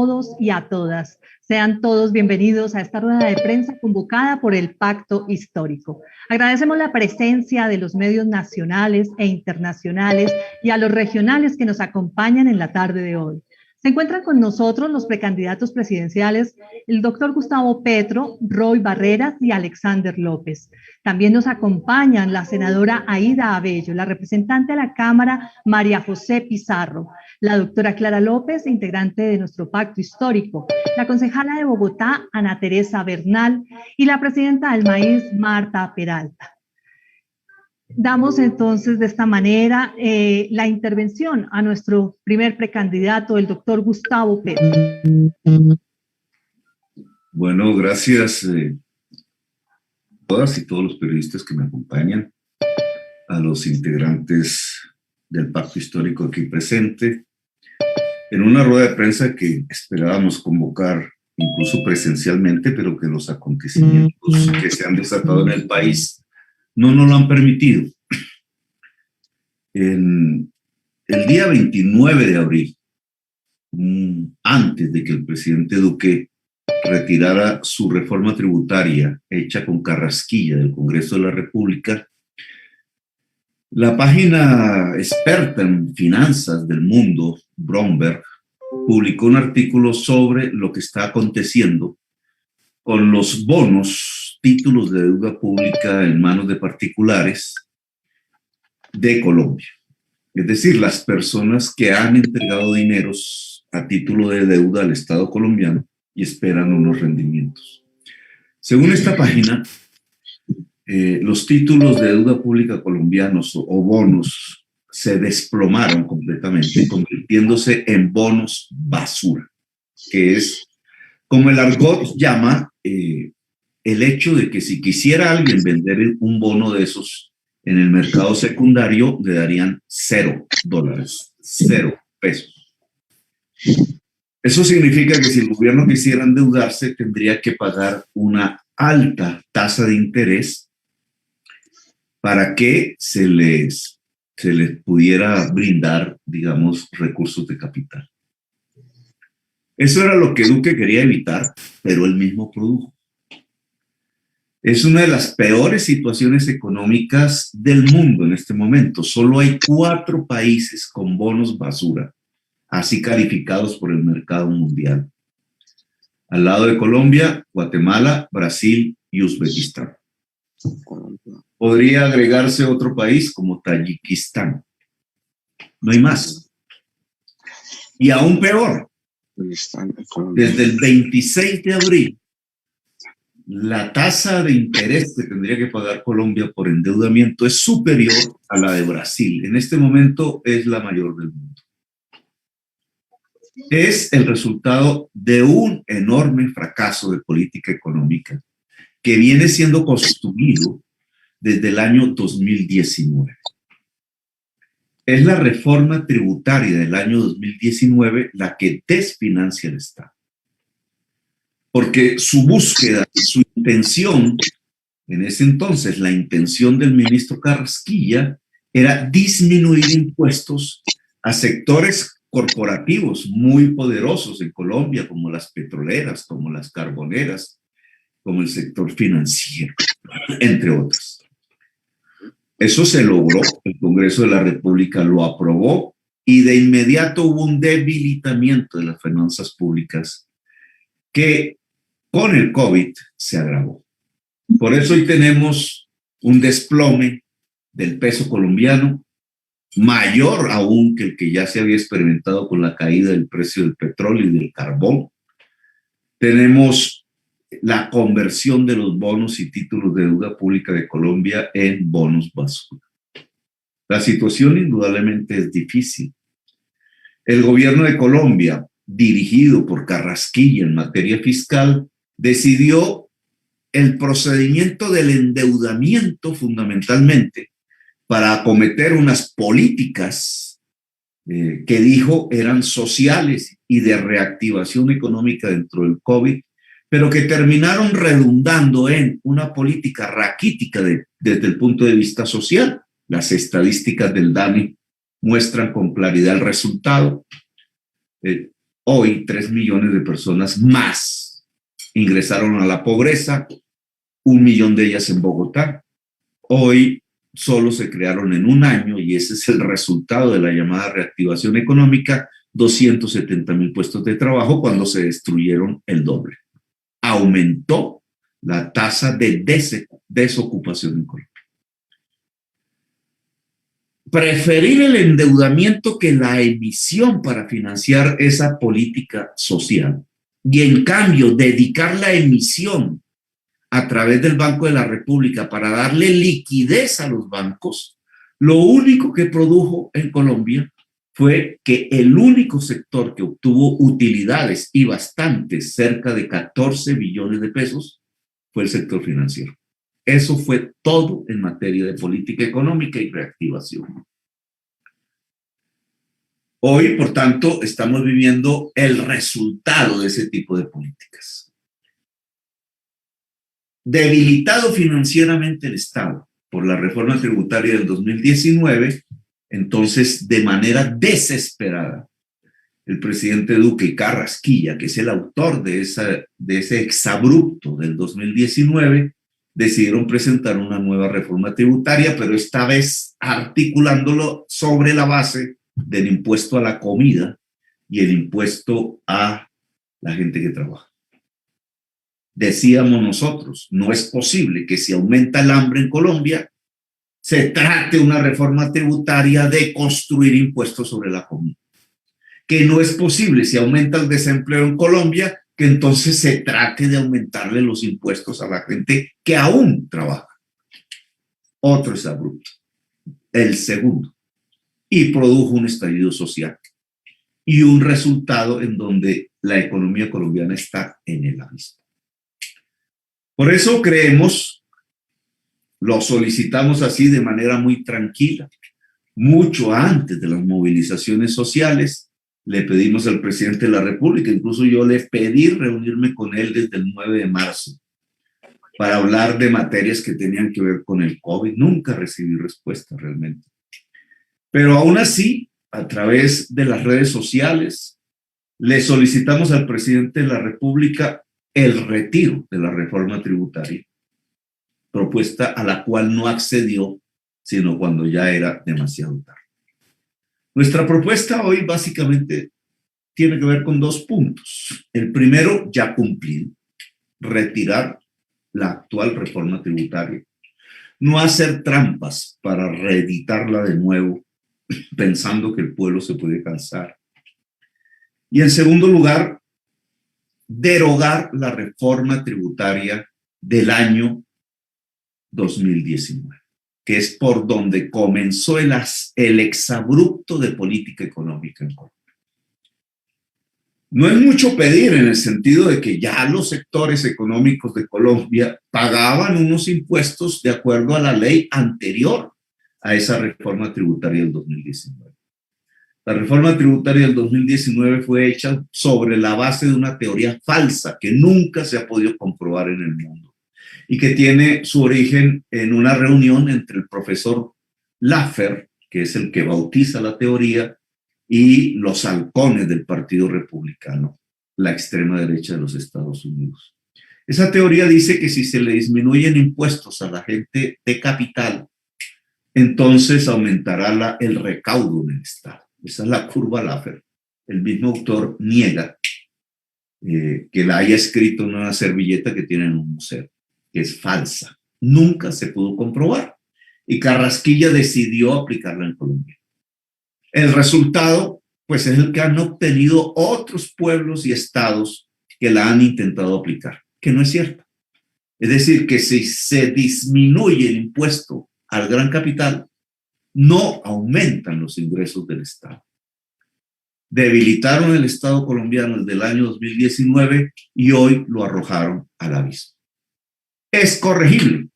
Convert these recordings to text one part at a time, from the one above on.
todos y a todas. Sean todos bienvenidos a esta rueda de prensa convocada por el Pacto Histórico. Agradecemos la presencia de los medios nacionales e internacionales y a los regionales que nos acompañan en la tarde de hoy. Se encuentran con nosotros los precandidatos presidenciales, el doctor Gustavo Petro, Roy Barreras y Alexander López. También nos acompañan la senadora Aida Abello, la representante de la Cámara María José Pizarro, la doctora Clara López, integrante de nuestro pacto histórico, la concejala de Bogotá, Ana Teresa Bernal, y la presidenta del Maíz, Marta Peralta. Damos entonces de esta manera la intervención a nuestro primer precandidato, el doctor Gustavo Petro. Bueno, gracias a todas y todos los periodistas que me acompañan, a los integrantes del Pacto Histórico aquí presente, en una rueda de prensa que esperábamos convocar incluso presencialmente, pero que los acontecimientos que se han desatado en el país no nos lo han permitido. El día 29 de abril, antes de que el presidente Duque retirara su reforma tributaria hecha con carrasquilla del Congreso de la República, la página experta en finanzas del mundo, Bloomberg, publicó un artículo sobre lo que está aconteciendo con los bonos, títulos de deuda pública en manos de particulares de Colombia. Es decir, las personas que han entregado dineros a título de deuda al Estado colombiano y esperan unos rendimientos. Según esta página, los títulos de deuda pública colombianos o bonos se desplomaron completamente, convirtiéndose en bonos basura, que es, como el argot llama, el hecho de que si quisiera alguien vender un bono de esos en el mercado secundario, le darían $0, $0. Eso significa que si el gobierno quisiera endeudarse, tendría que pagar una alta tasa de interés para que se les pudiera brindar, digamos, recursos de capital. Eso era lo que Duque quería evitar, pero él mismo produjo. Es una de las peores situaciones económicas del mundo en este momento. Solo hay 4 países con bonos basura, así calificados por el mercado mundial. Al lado de Colombia, Guatemala, Brasil y Uzbekistán. Podría agregarse otro país como Tayikistán. No hay más. Y aún peor, desde el 26 de abril, la tasa de interés que tendría que pagar Colombia por endeudamiento es superior a la de Brasil. En este momento es la mayor del mundo. Es el resultado de un enorme fracaso de política económica que viene siendo construido desde el año 2019. Es la reforma tributaria del año 2019 la que desfinancia el Estado. Porque su búsqueda, su intención, en ese entonces, la intención del ministro Carrasquilla era disminuir impuestos a sectores corporativos muy poderosos en Colombia, como las petroleras, como las carboneras, como el sector financiero, entre otras. Eso se logró, el Congreso de la República lo aprobó y de inmediato hubo un debilitamiento de las finanzas públicas que con el COVID se agravó. Por eso hoy tenemos un desplome del peso colombiano, mayor aún que el que ya se había experimentado con la caída del precio del petróleo y del carbón. Tenemos la conversión de los bonos y títulos de deuda pública de Colombia en bonos basura. La situación indudablemente es difícil. El gobierno de Colombia, dirigido por Carrasquilla en materia fiscal, decidió el procedimiento del endeudamiento fundamentalmente para acometer unas políticas que dijo eran sociales y de reactivación económica dentro del COVID, pero que terminaron redundando en una política raquítica desde el punto de vista social. Las estadísticas del DANE muestran con claridad el resultado. Hoy 3 millones de personas más ingresaron a la pobreza, 1 millón de ellas en Bogotá. Hoy solo se crearon en un año, y ese es el resultado de la llamada reactivación económica, 270,000 puestos de trabajo cuando se destruyeron el doble. Aumentó la tasa de desocupación en Colombia. Preferir el endeudamiento que la emisión para financiar esa política social, y en cambio dedicar la emisión a través del Banco de la República para darle liquidez a los bancos, lo único que produjo en Colombia fue que el único sector que obtuvo utilidades, y bastantes, cerca de 14 billones de pesos, fue el sector financiero. Eso fue todo en materia de política económica y reactivación. Hoy, por tanto, estamos viviendo el resultado de ese tipo de políticas. Debilitado financieramente el Estado por la reforma tributaria del 2019, entonces, de manera desesperada, el presidente Duque y Carrasquilla, que es el autor de ese exabrupto del 2019, decidieron presentar una nueva reforma tributaria, pero esta vez articulándolo sobre la base del impuesto a la comida y el impuesto a la gente que trabaja. Decíamos nosotros, no es posible que si aumenta el hambre en Colombia, se trate una reforma tributaria de construir impuestos sobre la comida. Que no es posible, si aumenta el desempleo en Colombia, que entonces se trate de aumentarle los impuestos a la gente que aún trabaja. Otro es abrupto. El segundo. Y produjo un estallido social y un resultado en donde la economía colombiana está en el abismo. Por eso creemos, lo solicitamos así de manera muy tranquila, mucho antes de las movilizaciones sociales, le pedimos al presidente de la República, incluso yo le pedí reunirme con él desde el 9 de marzo para hablar de materias que tenían que ver con el COVID. Nunca recibí respuesta realmente. Pero aún así, a través de las redes sociales, le solicitamos al presidente de la República el retiro de la reforma tributaria, propuesta a la cual no accedió, sino cuando ya era demasiado tarde. Nuestra propuesta hoy básicamente tiene que ver con 2 puntos. El primero, ya cumplido, retirar la actual reforma tributaria, no hacer trampas para reeditarla de nuevo, pensando que el pueblo se puede cansar. Y en segundo lugar, derogar la reforma tributaria del año 2019, que es por donde comenzó el exabrupto de política económica en Colombia. No es mucho pedir en el sentido de que ya los sectores económicos de Colombia pagaban unos impuestos de acuerdo a la ley anterior a esa reforma tributaria del 2019. La reforma tributaria del 2019 fue hecha sobre la base de una teoría falsa que nunca se ha podido comprobar en el mundo y que tiene su origen en una reunión entre el profesor Laffer, que es el que bautiza la teoría, y los halcones del Partido Republicano, la extrema derecha de los Estados Unidos. Esa teoría dice que si se le disminuyen impuestos a la gente de capital, entonces aumentará el recaudo en el Estado. Esa es la curva Laffer. El mismo autor niega que la haya escrito en una servilleta que tiene en un museo, que es falsa. Nunca se pudo comprobar. Y Carrasquilla decidió aplicarla en Colombia. El resultado, pues, es el que han obtenido otros pueblos y estados que la han intentado aplicar, que no es cierto. Es decir, que si se disminuye el impuesto al gran capital, no aumentan los ingresos del Estado. Debilitaron el Estado colombiano desde el año 2019 y hoy lo arrojaron al abismo. Es corregible.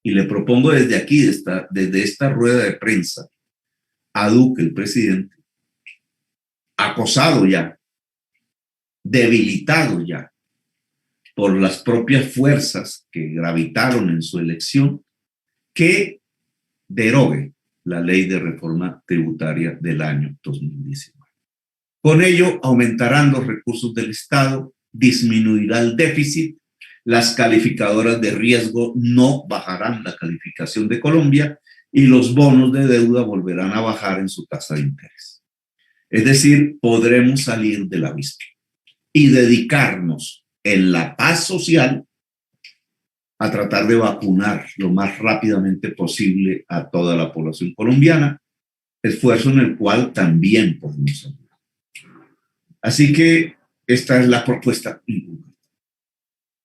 Y le propongo desde aquí, desde esta rueda de prensa, a Duque, el presidente, acosado ya, debilitado ya por las propias fuerzas que gravitaron en su elección, que derogue la ley de reforma tributaria del año 2019. Con ello, aumentarán los recursos del Estado, disminuirá el déficit, las calificadoras de riesgo no bajarán la calificación de Colombia y los bonos de deuda volverán a bajar en su tasa de interés. Es decir, podremos salir del abismo y dedicarnos en la paz social a tratar de vacunar lo más rápidamente posible a toda la población colombiana, esfuerzo en el cual también podemos ayudar. Así que esta es la propuesta.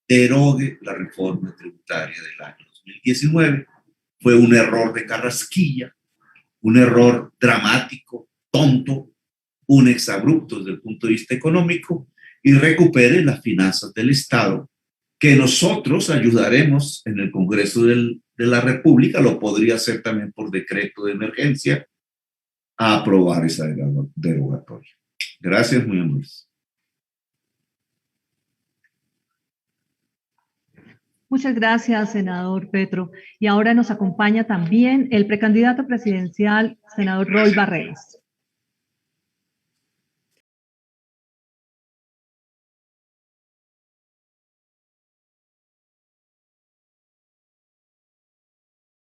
Derogue la reforma tributaria del año 2019. Fue un error de Carrasquilla, un error dramático, tonto, un exabrupto desde el punto de vista económico, y recupere las finanzas del Estado, que nosotros ayudaremos en el Congreso de la República, lo podría hacer también por decreto de emergencia, a aprobar esa derogatoria. Gracias, muy amables. Muchas gracias, senador Petro. Y ahora nos acompaña también el precandidato presidencial, senador Roy Barreras.